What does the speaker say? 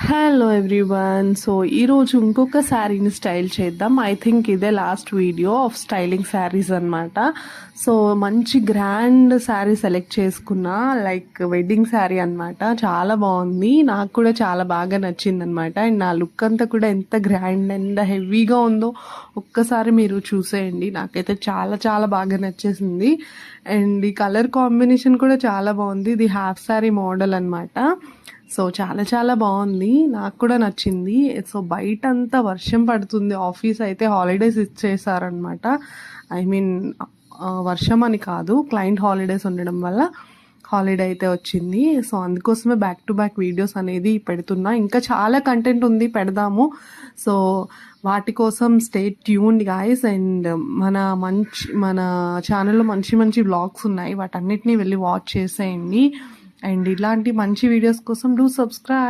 Hello everyone. So ఈరోజు ఇంకొక శారీని స్టైల్ చేద్దాం. ఐ థింక్ ఇదే last video of styling saris అనమాట. సో మంచి గ్రాండ్ శారీ సెలెక్ట్ చేసుకున్నా, లైక్ వెడ్డింగ్ శారీ అనమాట. చాలా బాగుంది, నాకు కూడా చాలా బాగా నచ్చింది అనమాట. అండ్ నా లుక్ అంతా కూడా ఎంత గ్రాండ్ అండ్ హెవీగా ఉందో ఒక్కసారి మీరు చూసేయండి. నాకైతే చాలా చాలా బాగా నచ్చేసింది. అండ్ ఈ కలర్ కాంబినేషన్ కూడా చాలా బాగుంది. ఇది హాఫ్ శారీ మోడల్ అనమాట. సో చాలా చాలా బాగుంది, నాకు కూడా నచ్చింది. సో బయట అంతా వర్షం పడుతుంది, ఆఫీస్ అయితే హాలిడేస్ ఇచ్చేసారనమాట. ఐ మీన్ వర్షం అని కాదు, క్లయింట్ హాలిడేస్ ఉండడం వల్ల హాలిడే అయితే వచ్చింది. సో అందుకోసమే బ్యాక్ టు బ్యాక్ వీడియోస్ అనేది పెడుతున్నా. ఇంకా చాలా కంటెంట్ ఉంది, పెడదాము. సో వాటి కోసం స్టే ట్యూన్డ్ గాయస్. అండ్ మన ఛానల్లో మంచి మంచి వ్లాగ్స్ ఉన్నాయి, వాటన్నిటిని వెళ్ళి వాచ్ చేసేయండి. అండ్ ఇలాంటి మంచి వీడియోస్ కోసం డూ సబ్స్క్రైబ్.